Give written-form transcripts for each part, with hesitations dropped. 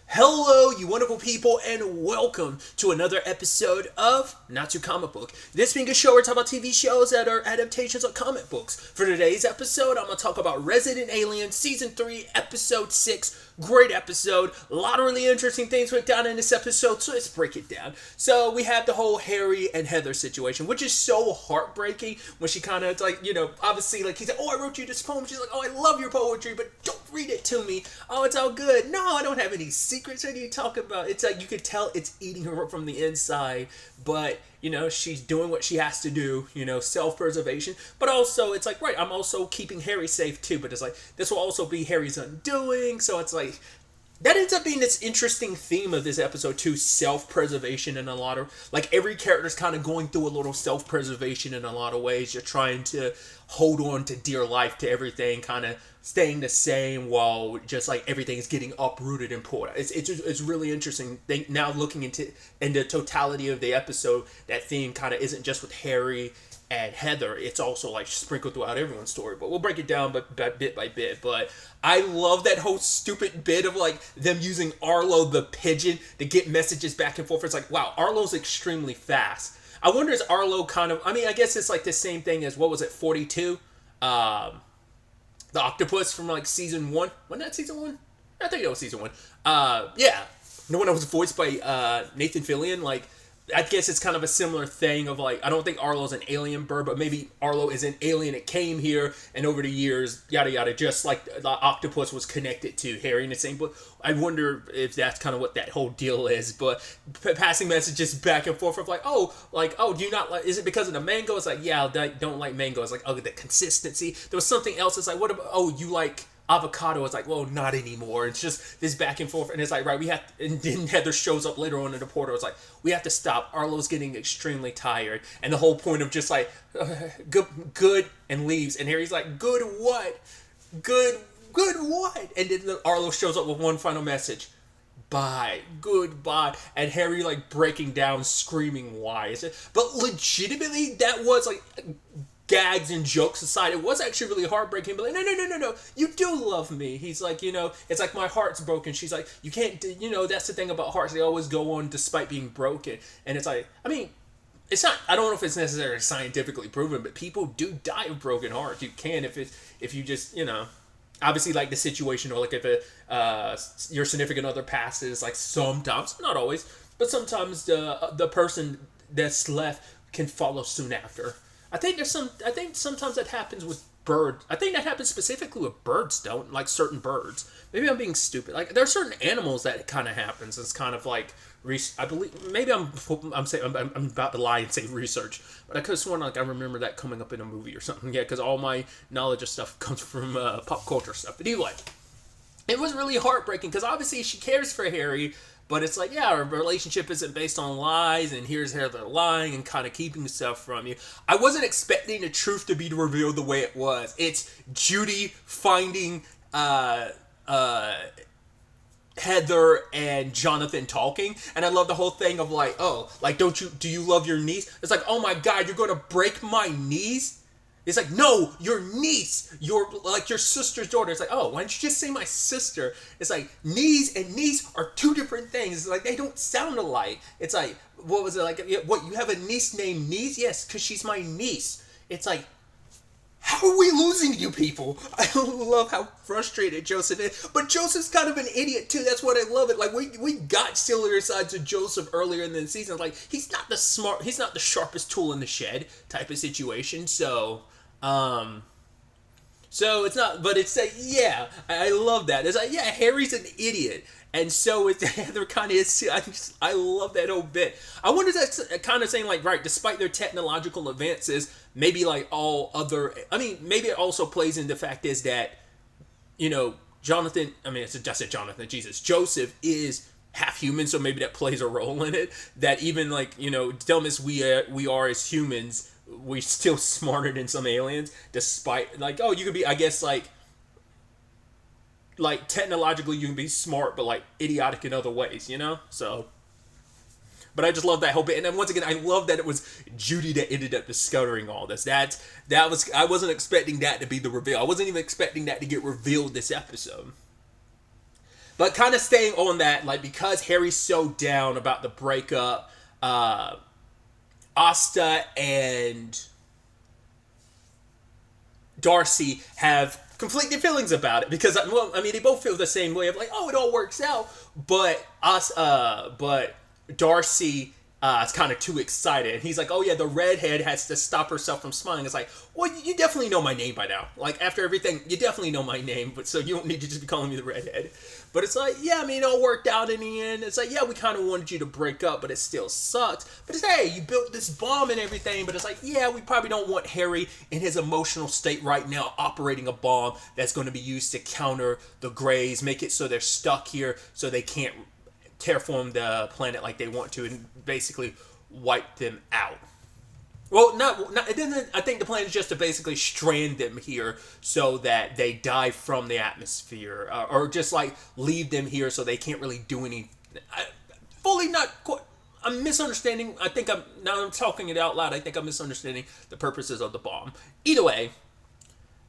Hello, you wonderful people, and welcome to another episode of Not Too Comic Book. This being a show where we talk about TV shows that are adaptations of comic books. For today's episode, I'm going to talk about Resident Alien Season 3, Episode 6. Great episode. A lot of really interesting things went down in this episode, so let's break it down. So we have the whole Harry and Heather situation, which is so heartbreaking when she kind of, obviously, he said, oh, I wrote you this poem. She's like, oh, I love your poetry, but don't read it to me. Oh, it's all good. No, I don't have any secrets. What are you talking about? It's like you could tell it's eating her from the inside, but she's doing what she has to do, self-preservation. But also, it's like, right, I'm also keeping Harry safe too. But it's like, this will also be Harry's undoing. So it's like, that ends up being this interesting theme of this episode too, self-preservation in a lot of, every character's kind of going through a little self-preservation in a lot of ways. You're trying to hold on to dear life to everything, kind of staying the same while just everything's getting uprooted and pulled. It's really interesting. Now looking into the totality of the episode, that theme kind of isn't just with Harry and Heather, it's also sprinkled throughout everyone's story. But we'll break it down bit by bit. But I love that whole stupid bit of them using Arlo the pigeon to get messages back and forth. It's like, wow, Arlo's extremely fast. I wonder, is Arlo kind of, I guess it's the same thing as, what was it, 42? The octopus from season 1. Wasn't that season 1? I think it was season 1. Yeah. The one that was voiced by Nathan Fillion. I guess it's kind of a similar thing of I don't think Arlo's an alien bird, but maybe Arlo is an alien. It came here, and over the years, yada yada, just like the octopus was connected to Harry in the same book. I wonder if that's kind of what that whole deal is. But passing messages back and forth of oh, do you not like? Is it because of the mango? It's yeah, I don't like mango. It's oh, the consistency. There was something else. It's what about? Oh, you like avocado? Is well, not anymore. It's just this back and forth, and it's right, we have to, and then Heather shows up later on in the portal. It's we have to stop. Arlo's getting extremely tired, and the whole point of just good, and leaves, and Harry's good what? Good what? And then Arlo shows up with one final message: bye, goodbye. And Harry breaking down, screaming why. But legitimately, that was gags and jokes aside, it was actually really heartbreaking. But no, you do love me. He's it's my heart's broken. She's you can't, that's the thing about hearts. They always go on despite being broken. And it's it's not, I don't know if it's necessarily scientifically proven, but people do die of broken hearts. You can if you just, obviously the situation, or if your significant other passes, sometimes, not always, but sometimes the person that's left can follow soon after. I think sometimes that happens with birds. I think that happens specifically with birds, don't certain birds. Maybe I'm being stupid. There are certain animals that kind of happens. It's kind of I believe, maybe I'm about to lie and say research, but I could have sworn I remember that coming up in a movie or something. Yeah, because all my knowledge of stuff comes from pop culture stuff. But anyway, it was really heartbreaking because obviously she cares for Harry. But it's yeah, our relationship isn't based on lies, and here's how they're lying and kind of keeping stuff from you. I wasn't expecting the truth to be revealed the way it was. It's Judy finding Heather and Jonathan talking, and I love the whole thing of do you love your niece? It's oh my god, you're gonna break my knees? It's no, your niece, your sister's daughter. It's oh, why don't you just say my sister? It's niece and niece are two different things. It's they don't sound alike. It's what was it what, you have a niece named Niece? Yes, because she's my niece. It's how are we losing you people? I love how frustrated Joseph is. But Joseph's kind of an idiot too. That's what I love it. We got sillier sides of Joseph earlier in the season. He's not the sharpest tool in the shed type of situation. So it's not, but it's yeah, I love that. It's yeah, Harry's an idiot, and so it's Heather kind of is. I love that whole bit. I wonder if that's kind of saying right, despite their technological advances, maybe all other. Maybe it also plays in the fact is that, Jonathan. I said Jonathan. Jesus, Joseph is half human, so maybe that plays a role in it. That even dumb as we are as humans, we're still smarter than some aliens, despite oh, you could be, I guess technologically you can be smart, but idiotic in other ways, so. But I just love that whole bit, and then once again, I love that it was Judy that ended up discovering all this. That was, I wasn't expecting that to be the reveal. I wasn't even expecting that to get revealed this episode. But kind of staying on that, like, because Harry's so down about the breakup, Asta and Darcy have conflicting feelings about it because, well, I mean, they both feel the same way of like, oh, it all works out, but Darcy is kind of too excited, and he's like, oh yeah, the redhead has to stop herself from smiling. It's like, well, you definitely know my name by now. Like, after everything, you definitely know my name, but so you don't need to just be calling me the redhead. But it's like, yeah, I mean, it all worked out in the end. It's like, yeah, we kind of wanted you to break up, but it still sucks. But it's, hey, you built this bomb and everything, but it's like, yeah, we probably don't want Harry in his emotional state right now operating a bomb that's going to be used to counter the Greys, make it so they're stuck here so they can't terraform the planet like they want to and basically wipe them out. Well, not it doesn't. I think the plan is just to basically strand them here so that they die from the atmosphere, or just like leave them here so they can't really do any. Fully not quite. I'm misunderstanding. I think I'm talking it out loud. I think I'm misunderstanding the purposes of the bomb. Either way,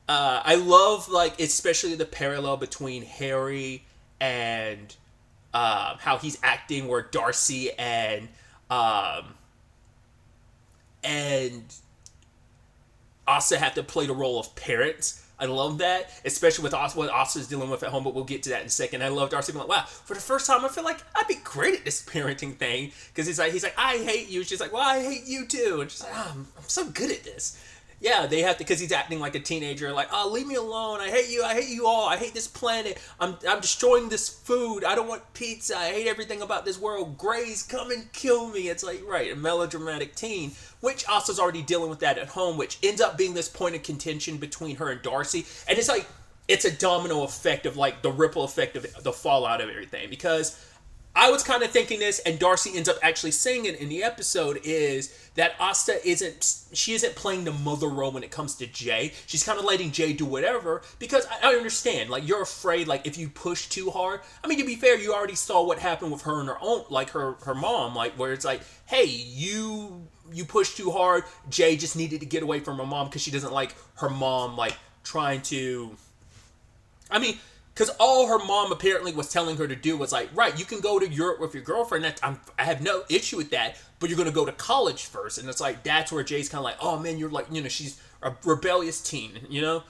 I love, like, especially the parallel between Harry and how he's acting, where Darcy and Asa have to play the role of parents. I love that, especially with what Asa's dealing with at home, but we'll get to that in a second. I love Darcy being like, wow, for the first time, I feel like I'd be great at this parenting thing. Because he's like, I hate you. She's like, well, I hate you too. And she's like, oh, I'm so good at this. Yeah, they have to, because he's acting like a teenager, like, oh, leave me alone, I hate you all, I hate this planet, I'm destroying this food, I don't want pizza, I hate everything about this world, Greys, come and kill me. It's like, right, a melodramatic teen, which Asa's already dealing with that at home, which ends up being this point of contention between her and Darcy, and it's like, it's a domino effect of, like, the ripple effect of the fallout of everything, because I was kind of thinking this, and Darcy ends up actually saying it in the episode, is that Asta isn't playing the mother role when it comes to Jay. She's kind of letting Jay do whatever, because I understand, like, you're afraid, like, if you push too hard. I mean, to be fair, you already saw what happened with her and her own, like, her mom, like, where it's like, hey, you pushed too hard, Jay just needed to get away from her mom because she doesn't like her mom, like, trying to, I mean, because all her mom apparently was telling her to do was like, right, you can go to Europe with your girlfriend. I have no issue with that, but you're going to go to college first. And it's like, that's where Jay's kind of like, oh man, you're like, you know, she's a rebellious teen, you know?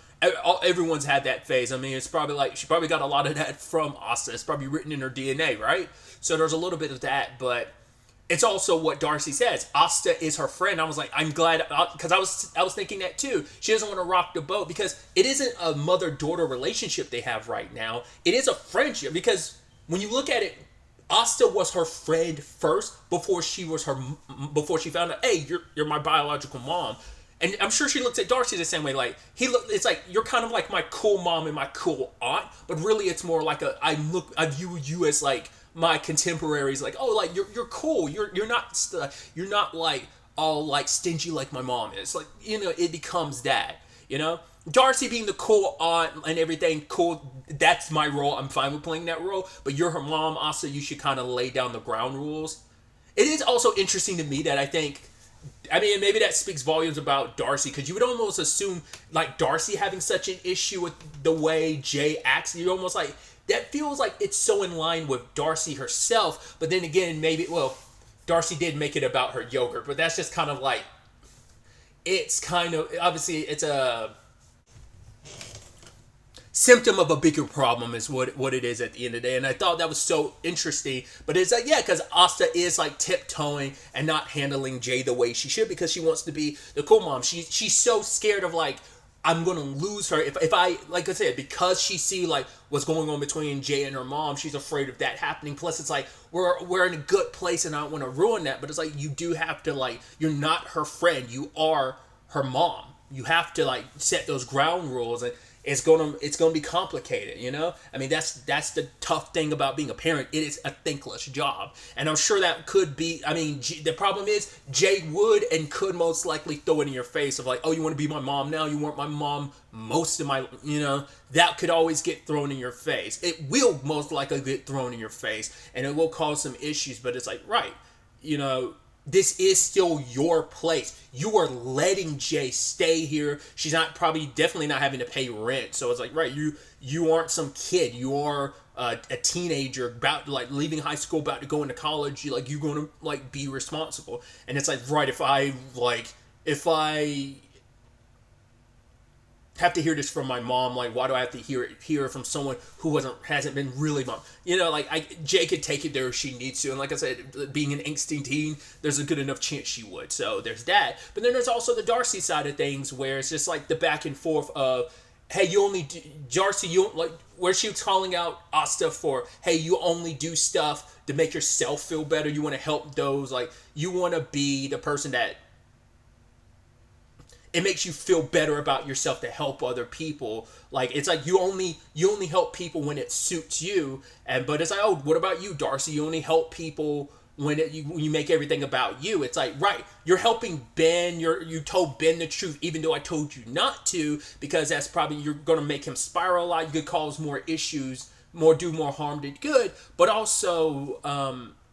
Everyone's had that phase. I mean, it's probably like, she probably got a lot of that from Asta. It's probably written in her DNA, right? So there's a little bit of that, but it's also what Darcy says. Asta is her friend. I was like, I'm glad, because I was thinking that too. She doesn't want to rock the boat because it isn't a mother-daughter relationship they have right now. It is a friendship, because when you look at it, Asta was her friend first before she found out, hey, you're my biological mom. And I'm sure she looks at Darcy the same way. Like, it's like, you're kind of like my cool mom and my cool aunt, but really it's more like I view you as like my contemporaries, like, oh, like, you're cool, you're not like all like stingy like my mom is, like, you know, it becomes that, you know, Darcy being the cool aunt and everything, cool, that's my role, I'm fine with playing that role, but you're her mom, also you should kind of lay down the ground rules. It is also interesting to me that I mean, maybe that speaks volumes about Darcy, because you would almost assume, like, Darcy having such an issue with the way Jay acts, you're almost like, that feels like it's so in line with Darcy herself, but then again, Darcy did make it about her yogurt, but that's just kind of like, it's kind of, obviously, it's a symptom of a bigger problem is what it is at the end of the day, and I thought that was so interesting, but it's like, yeah, because Asta is like tiptoeing and not handling Jay the way she should, because she wants to be the cool mom. She's so scared of, like, I'm going to lose her. If I, like I said, because she see, like, what's going on between Jay and her mom, she's afraid of that happening. Plus, it's like, we're in a good place and I don't want to ruin that. But it's like, you do have to, like, you're not her friend. You are her mom. You have to, like, set those ground rules, and it's gonna be complicated, you know? I mean, that's the tough thing about being a parent. It is a thankless job. And I'm sure that could be, I mean, the problem is Jay would and could most likely throw it in your face of like, oh, you want to be my mom now? You weren't my mom most of my, you know? That could always get thrown in your face. It will most likely get thrown in your face, and it will cause some issues, but it's like, right, you know, this is still your place. You are letting Jay stay here. She's definitely not having to pay rent. So it's like, right, you aren't some kid. You are a teenager about to, like, leaving high school, about to go into college, you're going to, like, be responsible. And it's like, right, if I have to hear this from my mom, like, why do I have to hear it from someone who hasn't been really mom? Jay could take it there if she needs to, and like I said, being an angsty teen, there's a good enough chance she would. So there's that. But then there's also the Darcy side of things, where it's just like the back and forth of, hey, you only do, Darcy, you like, where she was calling out Asta for, hey, you only do stuff to make yourself feel better. You want to help those, like, you want to be the person that it makes you feel better about yourself to help other people. Like, it's like you only help people when it suits you. But it's like, oh, what about you, Darcy? You only help people when you make everything about you. It's like, right, you're helping Ben. You told Ben the truth, even though I told you not to, because that's probably, you're going to make him spiral a lot. You could cause more issues, do more harm than good. But also,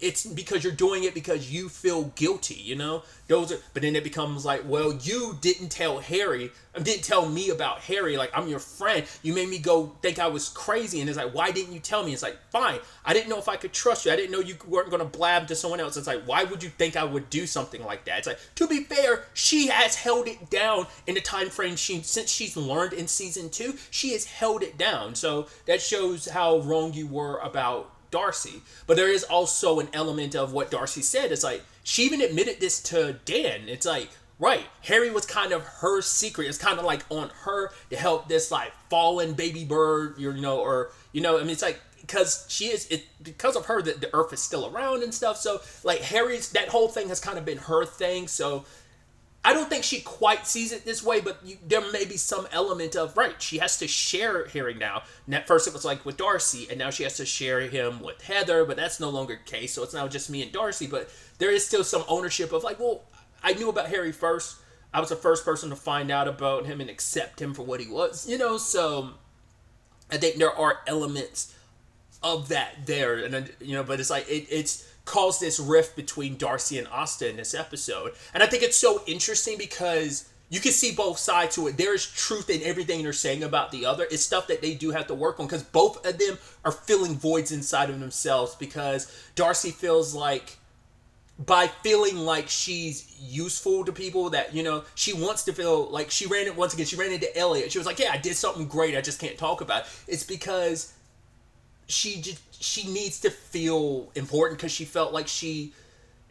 it's because you're doing it because you feel guilty, but then it becomes like, well, you didn't tell me about Harry. Like, I'm your friend. You made me go think I was crazy. And it's like, why didn't you tell me? It's like, fine. I didn't know if I could trust you. I didn't know you weren't going to blab to someone else. It's like, why would you think I would do something like that? It's like, to be fair, she has held it down in the time frame since she's learned in season 2. She has held it down. So that shows how wrong you were about Darcy. But there is also an element of what Darcy said. It's like, she even admitted this to Dan. It's like, right, Harry was kind of her secret. It's kind of like on her to help this, like, fallen baby bird, it's like, because of her that the Earth is still around and stuff. So, like, that whole thing has kind of been her thing. So I don't think she quite sees it this way, but there may be some element of, right, she has to share Harry now. And at first it was like with Darcy, and now she has to share him with Heather, but that's no longer the case, so it's now just me and Darcy. But there is still some ownership of, like, well, I knew about Harry first. I was the first person to find out about him and accept him for what he was, so I think there are elements of that there. And, but it's like, it's caused this rift between Darcy and Asta in this episode. And I think it's so interesting because you can see both sides to it. There is truth in everything they're saying about the other. It's stuff that they do have to work on, because both of them are filling voids inside of themselves, because Darcy feels like, by feeling like she's useful to people, that, she wants to feel like she ran into Elliot. She was like, yeah, I did something great, I just can't talk about it. It's because she needs to feel important, because she felt like she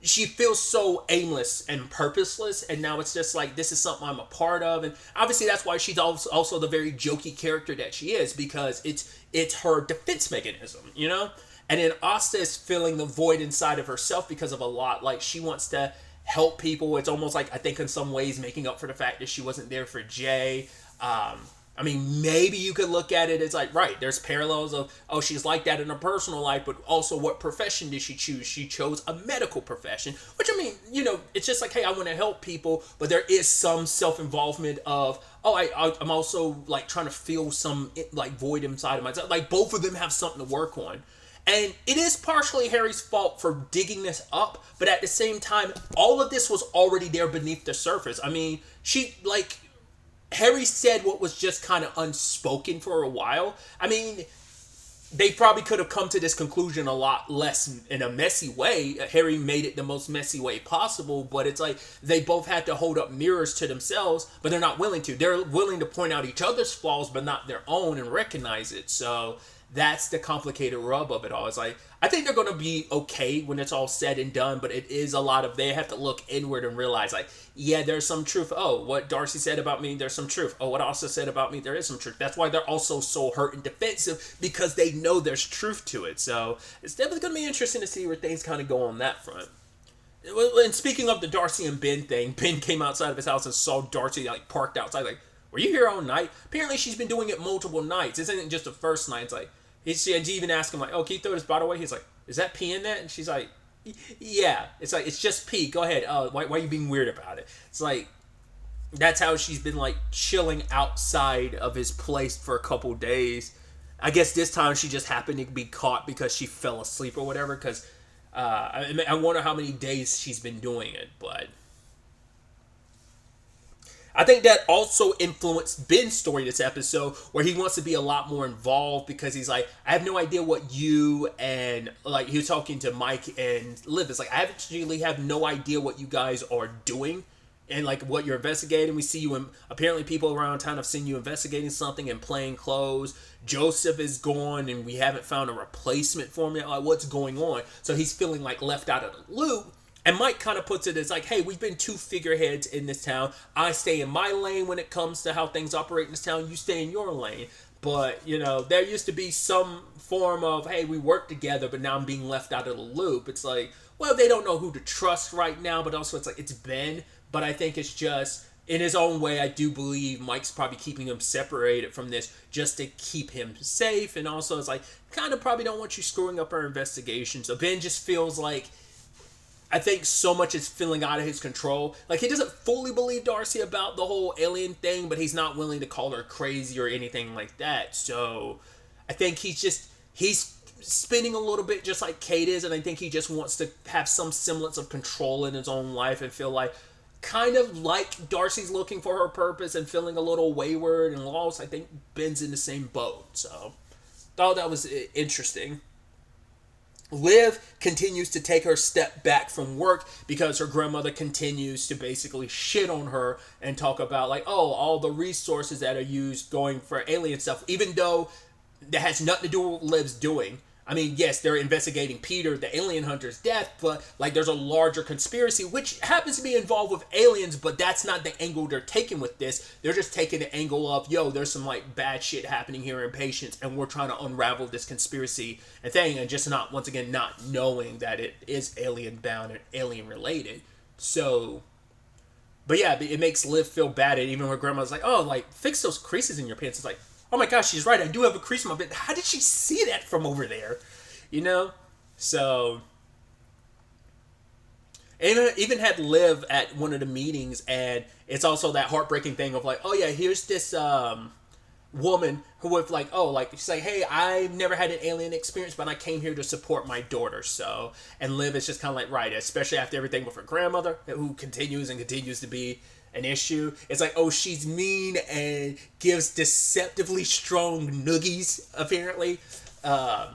feels so aimless and purposeless, and now it's just like, this is something I'm a part of. And obviously that's why she's also the very jokey character that she is, because it's her defense mechanism, And then Asta is filling the void inside of herself because of a lot. Like, she wants to help people. It's almost like, I think in some ways, making up for the fact that she wasn't there for Jay. Maybe you could look at it as like, right, there's parallels of, oh, she's like that in her personal life, but also what profession did she choose? She chose a medical profession, which, it's just like, hey, I want to help people, but there is some self-involvement of, oh, I'm also, like, trying to feel some, like, void inside of myself. Like, both of them have something to work on. And it is partially Harry's fault for digging this up, but at the same time, all of this was already there beneath the surface. Harry said what was just kind of unspoken for a while. They probably could have come to this conclusion a lot less in a messy way. Harry made it the most messy way possible, but it's like they both had to hold up mirrors to themselves, but they're not willing to. They're willing to point out each other's flaws, but not their own, and recognize it. So that's the complicated rub of it all. It's like, I think they're going to be okay when it's all said and done, but it is a lot of, they have to look inward and realize, like, yeah, there's some truth. Oh, what Darcy said about me, there's some truth. Oh, what Asta said about me, there is some truth. That's why they're also so hurt and defensive, because they know there's truth to it. So it's definitely going to be interesting to see where things kind of go on that front. And speaking of the Darcy and Ben thing, Ben came outside of his house and saw Darcy, like, parked outside. Like, were you here all night? Apparently she's been doing it multiple nights. This isn't just the first night. It's like, she even asked him, like, oh, can you throw this bottle away? He's like, is that pee in that? And she's like, yeah. It's like, it's just pee. Go ahead. Why are you being weird about it? It's like, that's how she's been, like, chilling outside of his place for a couple days. I guess this time she just happened to be caught because she fell asleep or whatever. Because I wonder how many days she's been doing it. But I think that also influenced Ben's story this episode, where he wants to be a lot more involved because he's like, I have no idea what you and, like, he was talking to Mike and Liv. It's like, I actually have no idea what you guys are doing and, like, what you're investigating. We see you in, apparently people around town have seen you investigating something in plain clothes. Joseph is gone and we haven't found a replacement for him yet. Like, what's going on? So he's feeling like left out of the loop. And Mike kind of puts it as like, hey, we've been two figureheads in this town. I stay in my lane when it comes to how things operate in this town. You stay in your lane. But, you know, there used to be some form of, hey, we work together, but now I'm being left out of the loop. It's like, well, they don't know who to trust right now, but also it's like, it's Ben. But I think it's just, in his own way, I do believe Mike's probably keeping him separated from this just to keep him safe. And also it's like, kind of probably don't want you screwing up our investigation. So Ben just feels like, I think so much is feeling out of his control. Like, he doesn't fully believe Darcy about the whole alien thing, but he's not willing to call her crazy or anything like that. So I think he's spinning a little bit just like Kate is, and I think he just wants to have some semblance of control in his own life and feel like, kind of like Darcy's looking for her purpose and feeling a little wayward and lost. I think Ben's in the same boat. So thought that was interesting. Liv continues to take her step back from work because her grandmother continues to basically shit on her and talk about, like, oh, all the resources that are used going for alien stuff, even though that has nothing to do with what Liv's doing. I mean, yes, they're investigating Peter, the alien hunter's death, but, like, there's a larger conspiracy, which happens to be involved with aliens, but that's not the angle they're taking with this. They're just taking the angle of, yo, there's some, like, bad shit happening here in Patience, and we're trying to unravel this conspiracy and thing, and just not, once again, not knowing that it is alien-bound and alien-related. So, but yeah, it makes Liv feel bad, and even her grandma's like, oh, like, fix those creases in your pants. It's like, oh my gosh, she's right. I do have a crease in my bed. How did she see that from over there? You know? So, even had Liv at one of the meetings, and it's also that heartbreaking thing of like, oh yeah, here's this woman who would like, oh, like, she's like, hey, I've never had an alien experience, but I came here to support my daughter. So, and Liv is just kind of like, right, especially after everything with her grandmother, who continues to be an issue. It's like, oh, she's mean and gives deceptively strong noogies, apparently. But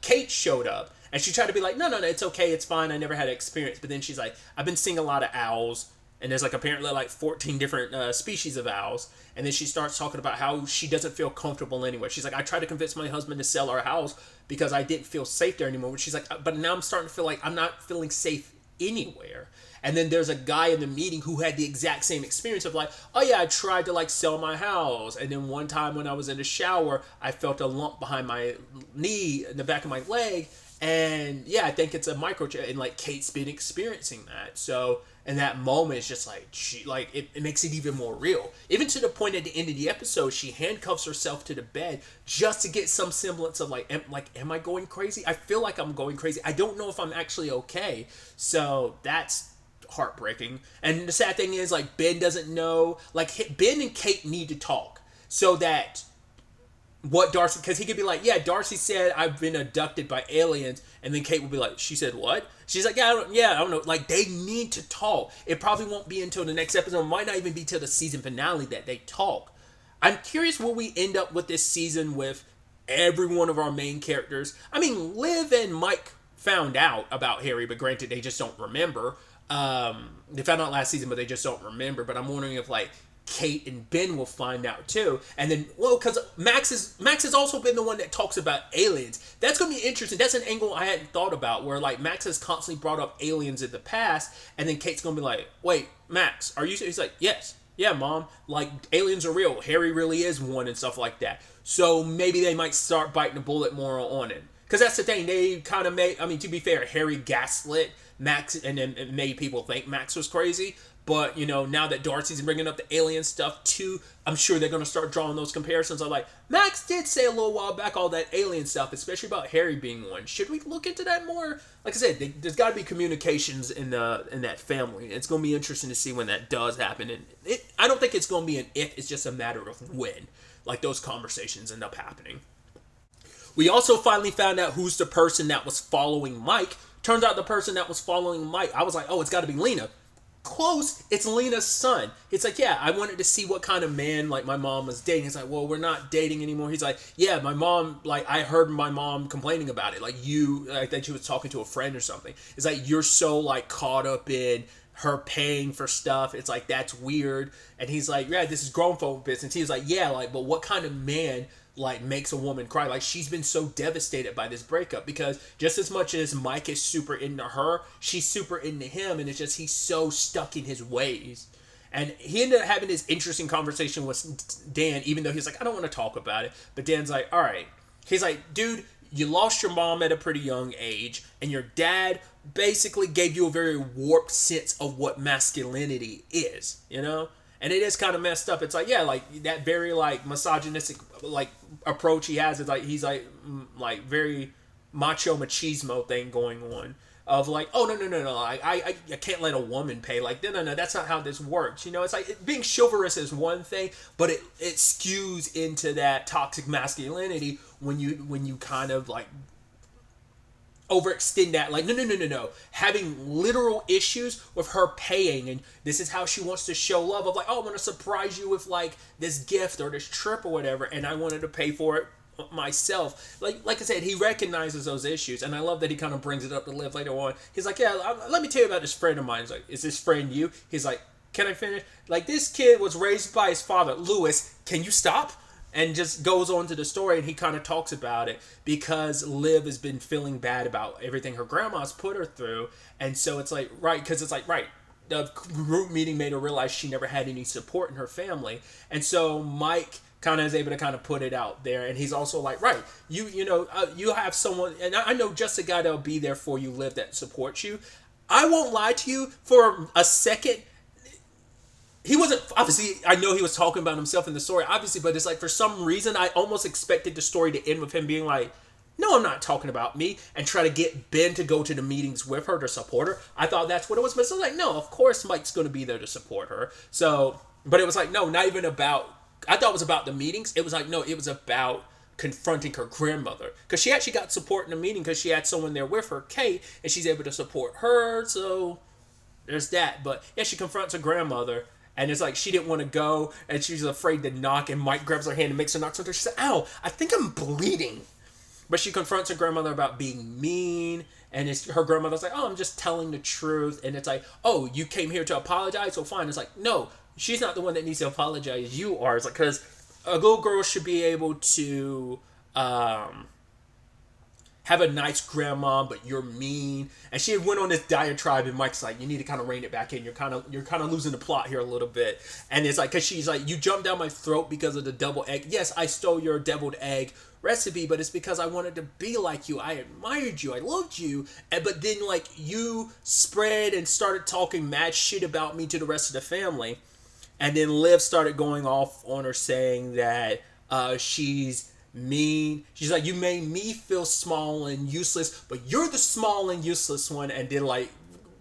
Kate showed up, and she tried to be like, no, it's okay, it's fine, I never had an experience. But then she's like, I've been seeing a lot of owls, and there's like apparently like 14 different species of owls. And then she starts talking about how she doesn't feel comfortable anywhere. She's like, I tried to convince my husband to sell our house because I didn't feel safe there anymore. She's like, but now I'm starting to feel like I'm not feeling safe anywhere. And then there's a guy in the meeting who had the exact same experience of like, oh yeah, I tried to like sell my house. And then one time when I was in the shower, I felt a lump behind my knee, in the back of my leg. And yeah, I think it's a microchip. And like Kate's been experiencing that. So in that moment, it's just like, it makes it even more real. Even to the point at the end of the episode, she handcuffs herself to the bed just to get some semblance of am I going crazy? I feel like I'm going crazy. I don't know if I'm actually okay. So that's heartbreaking. And the sad thing is, like, Ben doesn't know. Like, Ben and Kate need to talk so that what Darcy, because he could be like, yeah, Darcy said I've been abducted by aliens, and then Kate will be like, she said what? She's like, I don't know. Like, they need to talk. It probably won't be until the next episode. It might not even be till the season finale that they talk. I'm curious, will we end up with this season with every one of our main characters? I mean, Liv and Mike found out about Harry, but granted, they just don't remember. They found out last season, but they just don't remember. But I'm wondering if, like, Kate and Ben will find out too. And then, well, because Max has also been the one that talks about aliens. That's going to be interesting. That's an angle I hadn't thought about, where like Max has constantly brought up aliens in the past, and then Kate's going to be like, wait, Max, are you? He's like, yes. Yeah, Mom, like, aliens are real. Harry really is one and stuff like that. So maybe they might start biting the bullet more on it. Because that's the thing. They kind of made, I mean, to be fair, Harry gaslit Max and then it made people think Max was crazy. But, you know, now that Darcy's bringing up the alien stuff too, I'm sure they're going to start drawing those comparisons. I'm like, Max did say a little while back all that alien stuff, especially about Harry being one. Should we look into that more? Like I said, there's got to be communications in that family. It's going to be interesting to see when that does happen. And I don't think it's going to be an if, it's just a matter of when. Like, those conversations end up happening. We also finally found out who's the person that was following Mike. Turns out the person that was following Mike, I was like, oh, it's got to be Lena. close, it's Lena's son. It's like, yeah, I wanted to see what kind of man like my mom was dating. It's like, well, we're not dating anymore. He's like, yeah, my mom, like, I heard my mom complaining about it. Like, I think she was talking to a friend or something. It's like, you're so like caught up in her paying for stuff. It's like, that's weird. And he's like, yeah, this is grown folk business. He's like, yeah, like, but what kind of man like makes a woman cry? Like, she's been so devastated by this breakup, because just as much as Mike is super into her, she's super into him, and it's just he's so stuck in his ways. And he ended up having this interesting conversation with Dan, even though he's like, I don't want to talk about it. But Dan's like, all right. He's like, dude, you lost your mom at a pretty young age, and your dad basically gave you a very warped sense of what masculinity is, you know? And it is kind of messed up. It's like, yeah, like that very like misogynistic like approach he has is like, he's like very macho machismo thing going on of like, oh, no, I can't let a woman pay. Like, no, that's not how this works. You know, it's like being chivalrous is one thing, but it skews into that toxic masculinity when you kind of like overextend that. Like, no, having literal issues with her paying, and this is how she wants to show love of like, oh, I want to surprise you with like this gift or this trip or whatever, and I wanted to pay for it myself. Like I said, he recognizes those issues, and I love that he kind of brings it up to Liv later on. He's like, yeah, let me tell you about this friend of mine. He's like, is this friend you? He's like, can I finish? Like, this kid was raised by his father. Lewis, can you stop? And just goes on to the story, and he kind of talks about it because Liv has been feeling bad about everything her grandma's put her through. And so it's like, right, because it's like, right, the group meeting made her realize she never had any support in her family. And so Mike kind of is able to kind of put it out there. And he's also like, right, you know, you have someone, and I know just a guy that'll be there for you, Liv, that supports you. I won't lie to you, for a second, he wasn't, obviously, I know he was talking about himself in the story, obviously, but it's like, for some reason, I almost expected the story to end with him being like, no, I'm not talking about me, and try to get Ben to go to the meetings with her to support her. I thought that's what it was, but it's like, no, of course Mike's going to be there to support her. So, but it was like, no, not even about, I thought it was about the meetings. It was like, no, it was about confronting her grandmother, because she actually got support in the meeting because she had someone there with her, Kate, and she's able to support her. So there's that. But yeah, she confronts her grandmother, and it's like she didn't want to go, and she's afraid to knock, and Mike grabs her hand and makes her knock something. She said, ow, I think I'm bleeding. But she confronts her grandmother about being mean, and her grandmother's like, oh, I'm just telling the truth. And it's like, oh, you came here to apologize? So fine. It's like, no, she's not the one that needs to apologize. You are. It's like, because a little girl should be able to have a nice grandma, but you're mean. And she went on this diatribe, and Mike's like, you need to kind of rein it back in. You're kind of losing the plot here a little bit. And it's like, because she's like, you jumped down my throat because of the deviled egg. Yes, I stole your deviled egg recipe, but it's because I wanted to be like you. I admired you. I loved you. But then, like, you spread and started talking mad shit about me to the rest of the family. And then Liv started going off on her, saying that she's mean. She's like, you made me feel small and useless, but you're the small and useless one. And then, like,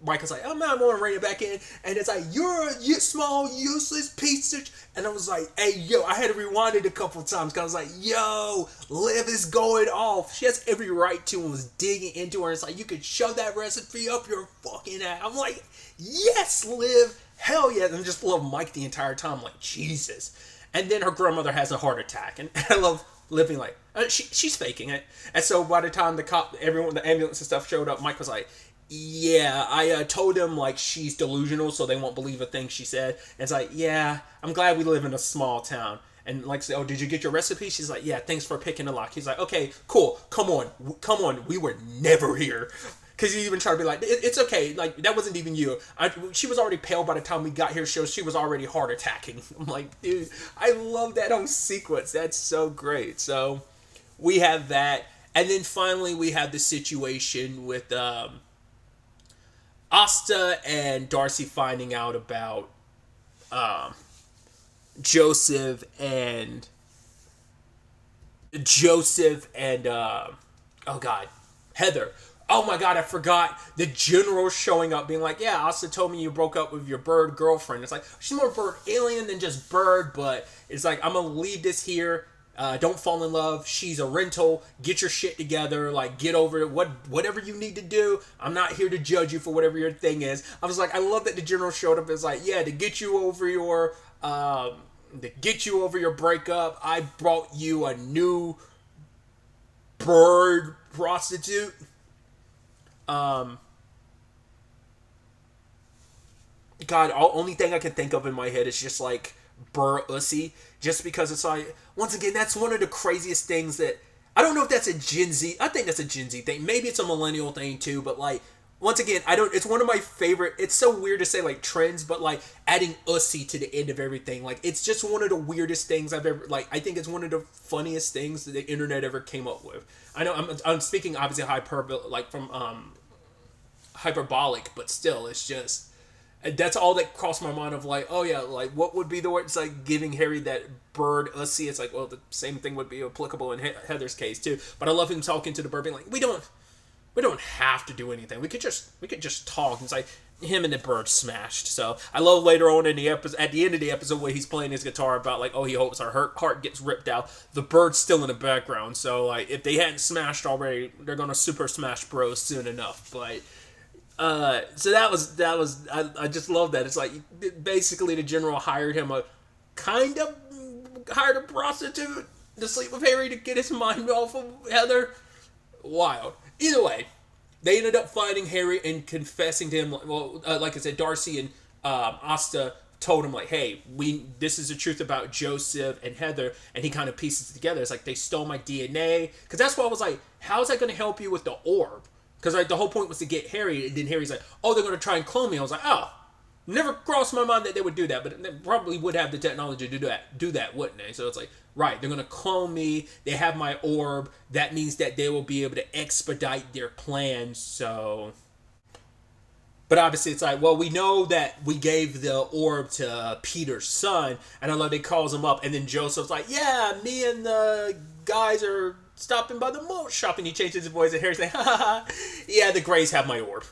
Michael's like, I'm not going to rein it back in. And it's like, you're a small, useless piece of... And I was like, hey, yo, I had to rewind it a couple times, because I was like, yo, Liv is going off. She has every right to, and was digging into her. And it's like, you could shove that recipe up your fucking ass. I'm like, yes, Liv, hell yeah. And I just love Mike the entire time. I'm like, Jesus. And then her grandmother has a heart attack. And I love Liv being like, she's faking it. And so by the time the ambulance and stuff showed up, Mike was like, yeah, I told them, like, she's delusional, so they won't believe a thing she said. And it's like, yeah, I'm glad we live in a small town. And like, say, oh, did you get your recipe? She's like, yeah, thanks for picking the lock. He's like, okay, cool, come on, we were never here. Because he even tried to be like, it's okay, like, that wasn't even you. She was already pale by the time we got here, so she was already heart attacking. I'm like, dude, I love that whole sequence. That's so great. So we have that. And then finally we have the situation with Asta and Darcy finding out about Joseph and oh god, Heather. Oh my god, I forgot. The general showing up being like, yeah, Asta told me you broke up with your bird girlfriend. It's like, she's more bird alien than just bird, but it's like, I'm gonna leave this here. Don't fall in love. She's a rental. Get your shit together. Like, get over it. Whatever you need to do. I'm not here to judge you for whatever your thing is. I was like, I love that the general showed up as like, yeah, to get you over your breakup, I brought you a new bird prostitute. God, only thing I can think of in my head is just like Ussy, just because it's like, once again, that's one of the craziest things that, I don't know if that's a Gen Z, I think that's a Gen Z thing, maybe it's a millennial thing too, but like, once again, it's one of my favorite, it's so weird to say like trends, but like adding Ussy to the end of everything, like it's just one of the weirdest things I've ever, like, I think it's one of the funniest things that the internet ever came up with. I know I'm speaking obviously hyperbolic, but still, it's just, that's all that crossed my mind of like, oh yeah, like what would be the word? It's like giving Harry that bird Ussy. It's like, well, the same thing would be applicable in Heather's case too. But I love him talking to the bird, being like, we don't have to do anything. We could just talk. And it's like him and the bird smashed. So I love later on in the episode, at the end of the episode, where he's playing his guitar about like, oh, he hopes our heart gets ripped out. The bird's still in the background. So like, if they hadn't smashed already, they're gonna Super Smash Bros soon enough. But so that was I just love that. It's like basically the general hired a prostitute to sleep with Harry to get his mind off of Heather. Wild. Either way, they ended up finding Harry and confessing to him. Well, like I said, Darcy and Asta told him like, hey, this is the truth about Joseph and Heather, and he kind of pieces it together. It's like, they stole my DNA, because that's why I was like, how is that going to help you with the orb? Because like the whole point was to get Harry, and then Harry's like, oh, they're going to try and clone me. I was like, oh, never crossed my mind that they would do that, but they probably would have the technology to do that, wouldn't they? So it's like, right, they're going to clone me. They have my orb. That means that they will be able to expedite their plans. So, but obviously it's like, well, we know that we gave the orb to Peter's son, and I love they calls him up, and then Joseph's like, yeah, me and the guys are stopping by the malt shop, and he changes his voice, and Harry's like, ha ha ha, yeah, the Greys have my orb.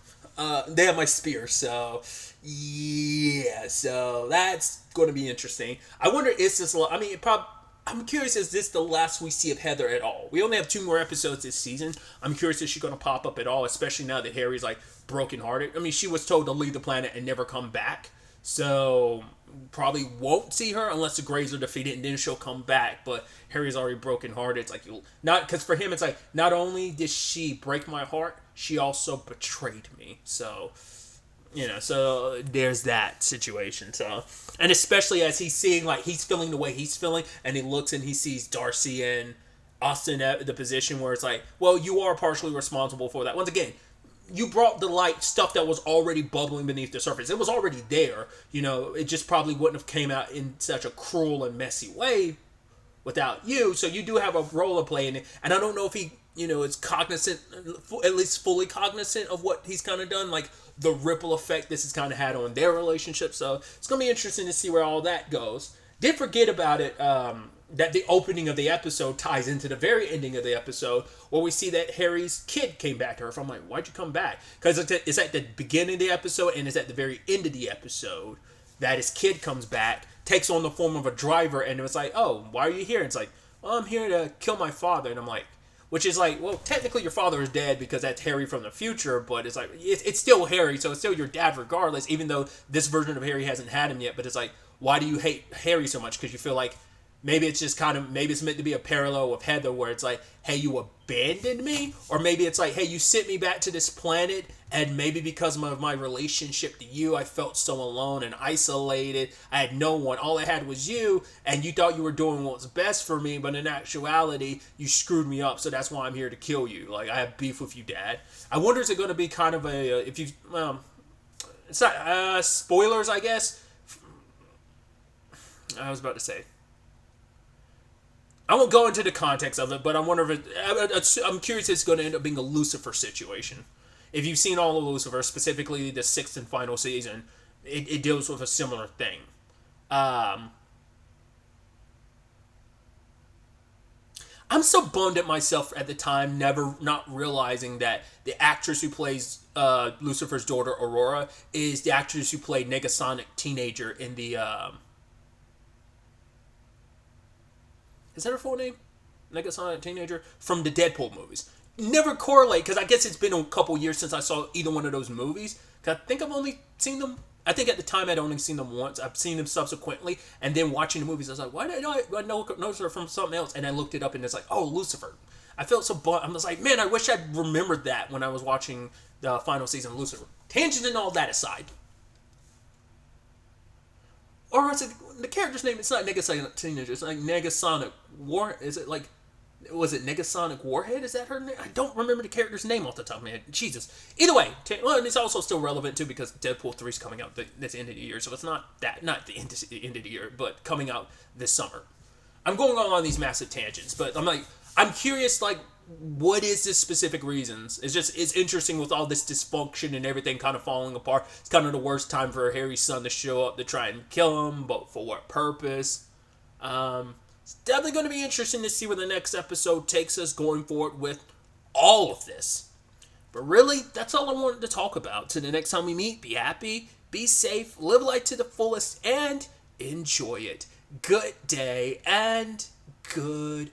They have my spear, so yeah, so that's going to be interesting. I wonder, is this, I mean, I'm curious, is this the last we see of Heather at all? We only have 2 more episodes this season. I'm curious, is she going to pop up at all, especially now that Harry's like brokenhearted? I mean, she was told to leave the planet and never come back, so probably won't see her unless the Greys are defeated, and then she'll come back. But Harry's already brokenhearted. It's like, not, because for him it's like, not only did she break my heart, she also betrayed me. So, so there's that situation. So, and especially as he's seeing, like, he's feeling the way he's feeling, and he looks and he sees Darcy and Austin at the position where it's like, well, you are partially responsible for that. Once again, you brought to light stuff that was already bubbling beneath the surface. It was already there. It just probably wouldn't have came out in such a cruel and messy way without you. So you do have a role to play in it. And I don't know if he, is cognizant, at least fully cognizant of what he's kind of done, like the ripple effect this has kind of had on their relationship. So it's going to be interesting to see where all that goes. Did forget about it, that the opening of the episode ties into the very ending of the episode, where we see that Harry's kid came back to her. So I'm like, why'd you come back? Because it's at the beginning of the episode, and it's at the very end of the episode that his kid comes back, takes on the form of a driver, and it's like, oh, why are you here? And it's like, well, I'm here to kill my father. And I'm like, which is like, well, technically your father is dead because that's Harry from the future, but it's like, it's still Harry, so it's still your dad regardless, even though this version of Harry hasn't had him yet. But it's like, why do you hate Harry so much? Because you feel like maybe it's just maybe it's meant to be a parallel with Heather, where it's like, hey, you abandoned me? Or maybe it's like, hey, you sent me back to this planet, and maybe because of my relationship to you, I felt so alone and isolated. I had no one. All I had was you, and you thought you were doing what was best for me, but in actuality, you screwed me up, so that's why I'm here to kill you. Like, I have beef with you, Dad. I wonder, is it going to be kind of it's not, spoilers, I guess? I was about to say, I won't go into the context of it, but I wonder if I'm curious if it's going to end up being a Lucifer situation. If you've seen all of Lucifer, specifically the 6th and final season, it deals with a similar thing. I'm so bummed at myself at the time, not realizing that the actress who plays Lucifer's daughter, Aurora, is the actress who played Negasonic Teenager in the is that her full name? Negasonic Teenager from the Deadpool movies. Never correlate because I guess it's been a couple years since I saw either one of those movies. Because I think I've only seen them. I think at the time I'd only seen them once. I've seen them subsequently, and then watching the movies, I was like, why did I know her from something else? And I looked it up, and it's like, oh, Lucifer. I felt so I was like, man, I wish I'd remembered that when I was watching the final season of Lucifer. Tangent and all that aside. Or is it the character's name? It's not Negasonic Teenager. It's like Negasonic War. Is it like? Was it Negasonic Warhead? Is that her name? I don't remember the character's name off the top of my head. Jesus. Either way, well, and it's also still relevant too because Deadpool 3 is coming out this end of the year, so it's not the end of the year, but coming out this summer. I'm going on these massive tangents, but I'm curious, like, what is the specific reasons? It's interesting with all this dysfunction and everything kind of falling apart. It's kind of the worst time for Harry's son to show up to try and kill him, but for what purpose? It's definitely going to be interesting to see where the next episode takes us going forward with all of this. But really, that's all I wanted to talk about. Till the next time we meet, be happy, be safe, live life to the fullest, and enjoy it. Good day and good